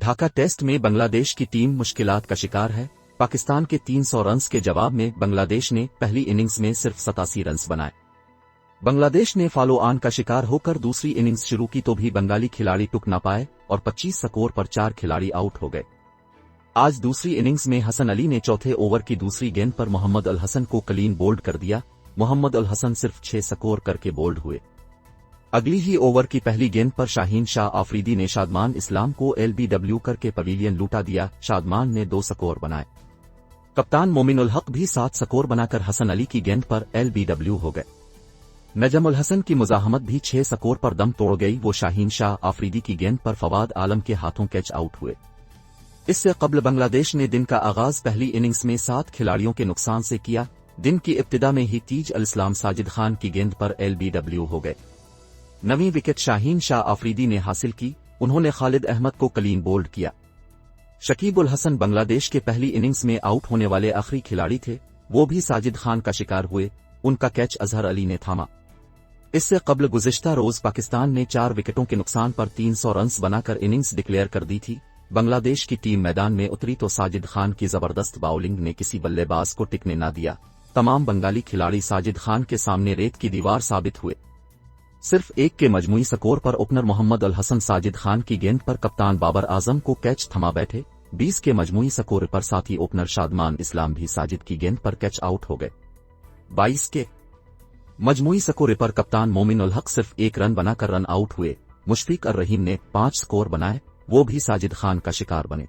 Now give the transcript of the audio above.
Dhaka test में बांग्लादेश की team मुश्किलात का शिकार है। पाकिस्तान के 300 रन्स के जवाब में बांग्लादेश ने पहली इनिंग्स में सिर्फ 87 रन्स बनाए। बांग्लादेश ने फॉलो ऑन का शिकार होकर दूसरी इनिंग्स शुरू की तो भी बंगाली खिलाड़ी टुक न पाए और 25 स्कोर पर 4 खिलाड़ी आउट हो गए। आज दूसरी इनिंग्स में हसन अली ने चौथे ओवर की दूसरी गेंद पर मोहम्मद अल हसन को क्लीन बोल्ड कर दिया। मोहम्मद अल हसन सिर्फ 6 स्कोर करके बोल्ड हुए। अगली ही ओवर की पहली गेंद पर शाहीन शाह आफरीदी ने शादमान इस्लाम को LBW करके पवेलियन लूटा दिया। शादमान ने 2 स्कोर बनाए। कप्तान मोमिनुल हक भी 7 स्कोर बनाकर हसन अली की गेंद पर LBW हो गए। नजम उल हसन की मुजाहमत भी 6 स्कोर पर दम तोड़ गई। वो शाहीन शाह आफरीदी की गेंद पर फवाद आलम के हाथों कैच आउट हुए। इससे कबल बांग्लादेश ने दिन का आगाज पहली इनिंग्स में 7 खिलाड़ियों के नुकसान से किया। दिन की इब्तिदा में ही तीज अल इस्लाम साजिद खान की गेंद पर LBW हो गए। नवीं विकेट शाहीन शाह आफरीदी ने हासिल की। उन्होंने खालिद अहमद को क्लीन बोल्ड किया। शकीब उल हसन बांग्लादेश के पहली इनिंग्स में आउट होने वाले आखिरी खिलाड़ी थे। वो भी साजिद खान का शिकार हुए। उनका कैच अजहर अली ने थामा। इससे कबल गुज़िश्ता रोज पाकिस्तान ने 4 विकेटों के नुकसान पर 300 रन्स बनाकर इनिंग्स डिक्लेयर कर दी थी। बांग्लादेश की टीम मैदान में उतरी तो साजिद खान की जबरदस्त बाउलिंग ने किसी बल्लेबाज को टिकने न दिया। तमाम बंगाली खिलाड़ी साजिद खान के सामने रेत की दीवार साबित हुए। सिर्फ 1 के मजमूई स्कोर पर ओपनर मोहम्मद अल हसन साजिद खान की गेंद पर कप्तान बाबर आजम को कैच थमा बैठे। 20 के मजमूई स्कोर पर साथी ओपनर शादमान इस्लाम भी साजिद की गेंद पर कैच आउट हो गए। 22 के मजमूई स्कोर पर कप्तान मोमिनुल हक सिर्फ 1 रन बनाकर रन आउट हुए। मुशफिक अर रहीम ने 5 स्कोर बनाए। वो भी साजिद खान का शिकार बने।